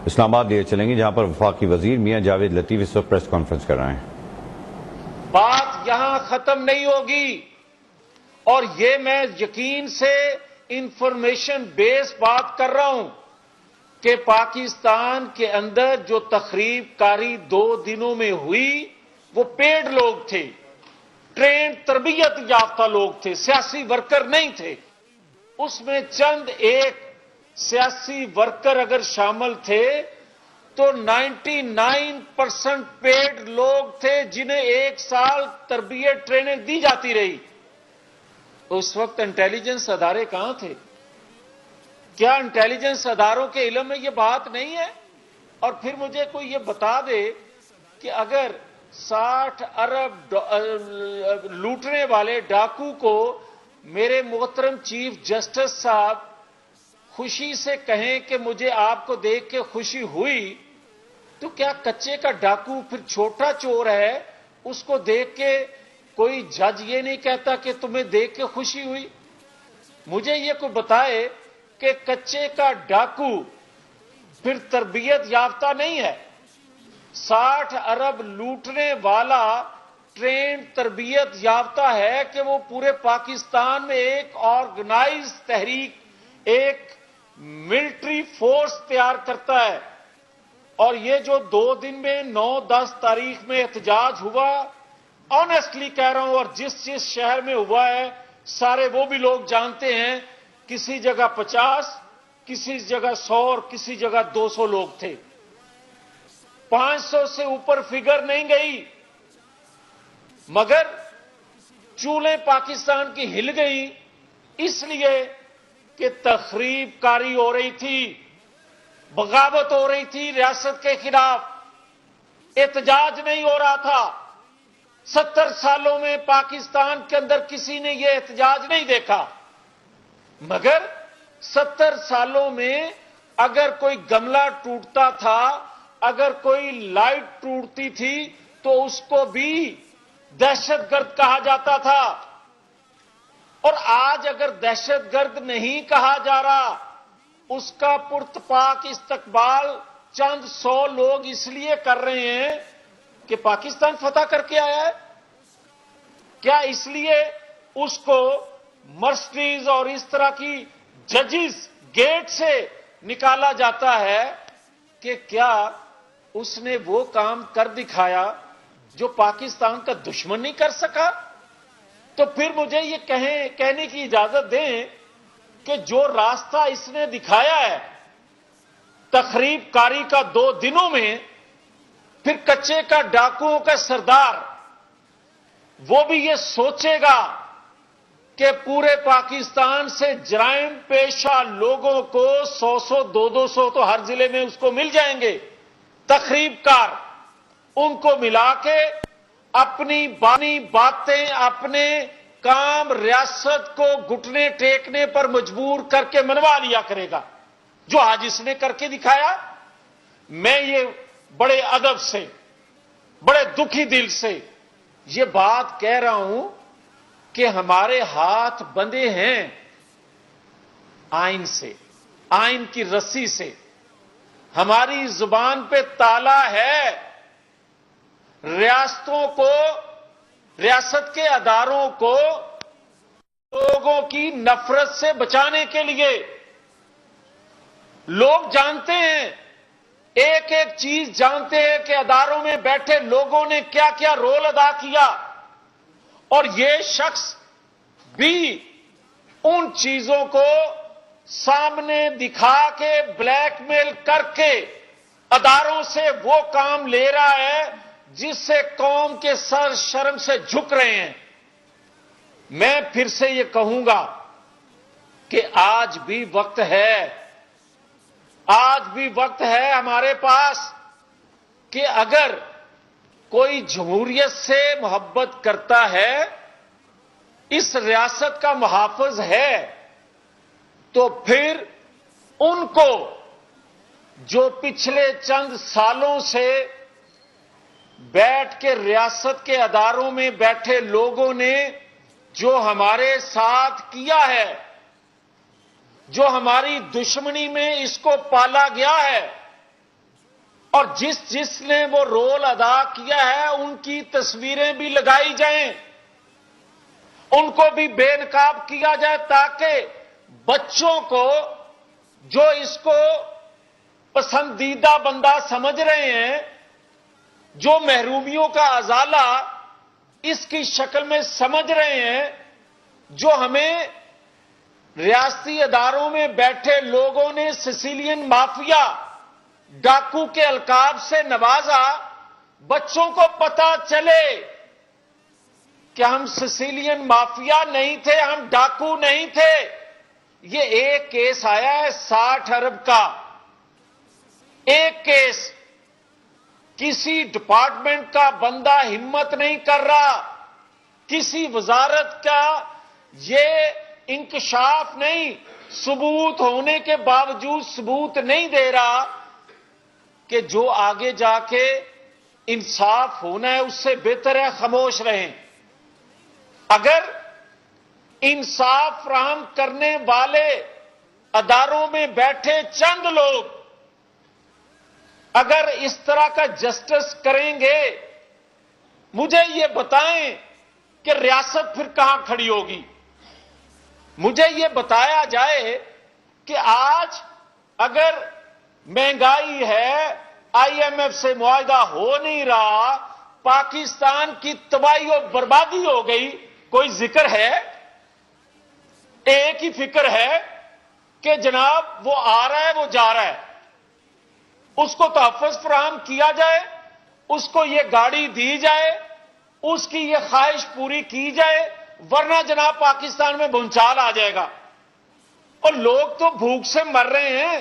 اسلام آباد لیے چلیں گے جہاں پر وفاقی وزیر میاں جاوید لطیف اس وقت پریس کانفرنس کر رہے ہیں۔ بات یہاں ختم نہیں ہوگی اور یہ میں یقین سے انفارمیشن بیس بات کر رہا ہوں کہ پاکستان کے اندر جو تخریب کاری 2 دنوں میں ہوئی وہ پیڈ لوگ تھے، ٹرینڈ تربیت یافتہ لوگ تھے، سیاسی ورکر نہیں تھے۔ اس میں چند ایک سیاسی ورکر اگر شامل تھے تو 99% پیڈ لوگ تھے جنہیں 1 سال تربیت ٹریننگ دی جاتی رہی۔ اس وقت انٹیلیجنس ادارے کہاں تھے؟ کیا انٹیلیجنس اداروں کے علم میں یہ بات نہیں ہے؟ اور پھر مجھے کوئی یہ بتا دے کہ اگر 60 ارب لوٹنے والے ڈاکو کو میرے محترم چیف جسٹس صاحب خوشی سے کہیں کہ مجھے آپ کو دیکھ کے خوشی ہوئی، تو کیا کچے کا ڈاکو پھر چھوٹا چور ہے؟ اس کو دیکھ کے کوئی جج یہ نہیں کہتا کہ تمہیں دیکھ کے خوشی ہوئی؟ مجھے یہ کوئی بتائے کہ کچے کا ڈاکو پھر تربیت یافتہ نہیں ہے؟ 60 ارب لوٹنے والا ٹرینڈ تربیت یافتہ ہے کہ وہ پورے پاکستان میں ایک آرگنائز تحریک، ایک ملٹری فورس تیار کرتا ہے۔ اور یہ جو 2 دن میں 9-10 تاریخ میں احتجاج ہوا، آنیسٹلی کہہ رہا ہوں، اور جس شہر میں ہوا ہے سارے وہ بھی لوگ جانتے ہیں، کسی جگہ 50، کسی جگہ 100 اور کسی جگہ 200 لوگ تھے۔ 500 سے اوپر فگر نہیں گئی، مگر چولیں پاکستان کی ہل گئی، اس لیے کہ تخریب کاری ہو رہی تھی، بغاوت ہو رہی تھی ریاست کے خلاف، احتجاج نہیں ہو رہا تھا۔ 70 سالوں میں پاکستان کے اندر کسی نے یہ احتجاج نہیں دیکھا، مگر 70 سالوں میں اگر کوئی گملہ ٹوٹتا تھا، اگر کوئی لائٹ ٹوٹتی تھی تو اس کو بھی دہشت گرد کہا جاتا تھا۔ اور آج اگر دہشت گرد نہیں کہا جا رہا، اس کا پرتپاک استقبال چند 100 لوگ اس لیے کر رہے ہیں کہ پاکستان فتح کر کے آیا ہے؟ کیا اس لیے اس کو مرسڈیز اور اس طرح کی ججز گیٹ سے نکالا جاتا ہے کہ کیا اس نے وہ کام کر دکھایا جو پاکستان کا دشمن نہیں کر سکا؟ تو پھر مجھے یہ کہنے کی اجازت دیں کہ جو راستہ اس نے دکھایا ہے تخریب کاری کا 2 دنوں میں، پھر کچے کا ڈاکوؤں کا سردار وہ بھی یہ سوچے گا کہ پورے پاکستان سے جرائم پیشہ لوگوں کو 100 200 تو ہر ضلع میں اس کو مل جائیں گے، تخریب کار، ان کو ملا کے اپنی باتیں، اپنے کام ریاست کو گھٹنے ٹیکنے پر مجبور کر کے منوا لیا کرے گا، جو آج اس نے کر کے دکھایا۔ میں یہ بڑے ادب سے، بڑے دکھی دل سے یہ بات کہہ رہا ہوں کہ ہمارے ہاتھ بندھے ہیں آئین سے، آئین کی رسی سے، ہماری زبان پہ تالا ہے۔ ریاستوں کو، ریاست کے اداروں کو لوگوں کی نفرت سے بچانے کے لیے لوگ جانتے ہیں، ایک ایک چیز جانتے ہیں کہ اداروں میں بیٹھے لوگوں نے کیا کیا رول ادا کیا، اور یہ شخص بھی ان چیزوں کو سامنے دکھا کے بلیک میل کر کے اداروں سے وہ کام لے رہا ہے جس سے قوم کے سر شرم سے جھک رہے ہیں۔ میں پھر سے یہ کہوں گا کہ آج بھی وقت ہے، آج بھی وقت ہے ہمارے پاس کہ اگر کوئی جمہوریت سے محبت کرتا ہے، اس ریاست کا محافظ ہے، تو پھر ان کو جو پچھلے چند سالوں سے بیٹھ کے ریاست کے اداروں میں بیٹھے لوگوں نے جو ہمارے ساتھ کیا ہے، جو ہماری دشمنی میں اس کو پالا گیا ہے، اور جس نے وہ رول ادا کیا ہے ان کی تصویریں بھی لگائی جائیں، ان کو بھی بے نقاب کیا جائے، تاکہ بچوں کو جو اس کو پسندیدہ بندہ سمجھ رہے ہیں، جو محرومیوں کا ازالہ اس کی شکل میں سمجھ رہے ہیں، جو ہمیں ریاستی اداروں میں بیٹھے لوگوں نے سسیلین مافیا، ڈاکو کے القاب سے نوازا، بچوں کو پتہ چلے کہ ہم سسیلین مافیا نہیں تھے، ہم ڈاکو نہیں تھے۔ یہ ایک کیس آیا ہے 60 ارب کا، ایک کیس، کسی ڈپارٹمنٹ کا بندہ ہمت نہیں کر رہا، کسی وزارت کا یہ انکشاف نہیں، ثبوت ہونے کے باوجود ثبوت نہیں دے رہا کہ جو آگے جا کے انصاف ہونا ہے اس سے بہتر ہے خاموش رہیں۔ اگر انصاف فراہم کرنے والے اداروں میں بیٹھے چند لوگ اگر اس طرح کا جسٹس کریں گے، مجھے یہ بتائیں کہ ریاست پھر کہاں کھڑی ہوگی؟ مجھے یہ بتایا جائے کہ آج اگر مہنگائی ہے، آئی ایم ایف سے معاہدہ ہو نہیں رہا، پاکستان کی تباہی و بربادی ہو گئی، کوئی ذکر ہے؟ ایک ہی فکر ہے کہ جناب وہ آ رہا ہے، وہ جا رہا ہے، اس کو تحفظ فراہم کیا جائے، اس کو یہ گاڑی دی جائے، اس کی یہ خواہش پوری کی جائے، ورنہ جناب پاکستان میں بھونچال آ جائے گا۔ اور لوگ تو بھوک سے مر رہے ہیں،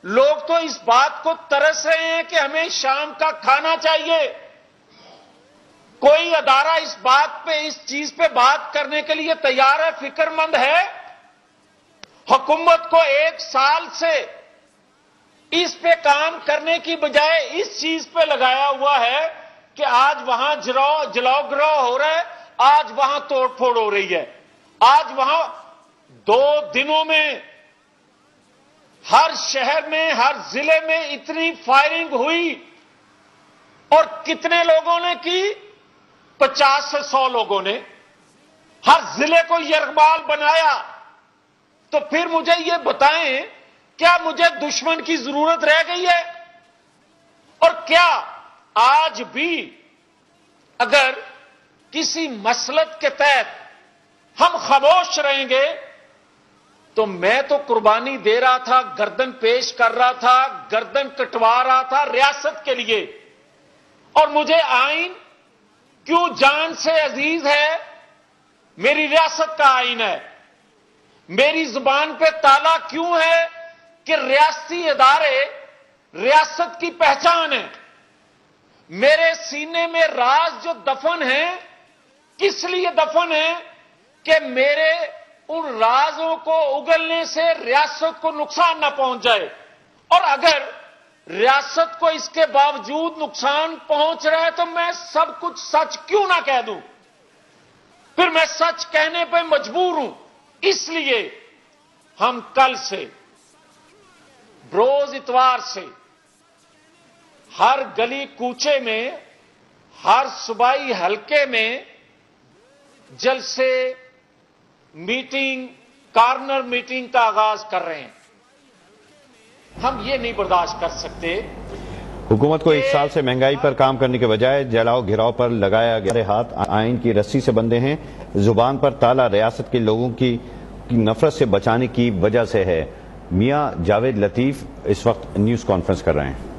لوگ تو اس بات کو ترس رہے ہیں کہ ہمیں شام کا کھانا چاہیے۔ کوئی ادارہ اس بات پہ، اس چیز پہ بات کرنے کے لیے تیار ہے، فکر مند ہے؟ حکومت کو 1 سال سے اس پہ کام کرنے کی بجائے اس چیز پہ لگایا ہوا ہے کہ آج وہاں جلاؤ گراؤ ہو رہا ہے، آج وہاں توڑ پھوڑ ہو رہی ہے، آج وہاں 2 دنوں میں ہر شہر میں، ہر ضلع میں اتنی فائرنگ ہوئی، اور کتنے لوگوں نے کی؟ 50 سے 100 لوگوں نے، ہر ضلع کو یرغمال بنایا۔ تو پھر مجھے یہ بتائیں، کیا مجھے دشمن کی ضرورت رہ گئی ہے؟ اور کیا آج بھی اگر کسی مسلک کے تحت ہم خاموش رہیں گے تو میں تو قربانی دے رہا تھا، گردن پیش کر رہا تھا، گردن کٹوا رہا تھا ریاست کے لیے، اور مجھے آئین کیوں جان سے عزیز ہے؟ میری ریاست کا آئین ہے۔ میری زبان پہ تالا کیوں ہے کہ ریاستی ادارے ریاست کی پہچان ہے؟ میرے سینے میں راز جو دفن ہیں، کس لیے دفن ہیں؟ کہ میرے ان رازوں کو اگلنے سے ریاست کو نقصان نہ پہنچ جائے، اور اگر ریاست کو اس کے باوجود نقصان پہنچ رہا ہے تو میں سب کچھ سچ کیوں نہ کہہ دوں؟ پھر میں سچ کہنے پہ مجبور ہوں۔ اس لیے ہم کل سے، روز اتوار سے، ہر گلی کوچے میں، ہر صوبائی حلقے میں جلسے، میٹنگ، کارنر میٹنگ کا آغاز کر رہے ہیں۔ ہم یہ نہیں برداشت کر سکتے۔ حکومت کو 1 سال سے مہنگائی پر کام کرنے کے بجائے جلاؤ گھراؤ پر لگایا گیا ہاتھ آئین کی رسی سے بندھے ہیں۔ زبان پر تالا ریاست کے لوگوں کی نفرت سے بچانے کی وجہ سے ہے۔ میاں جاوید لطیف اس وقت نیوز کانفرنس کر رہے ہیں۔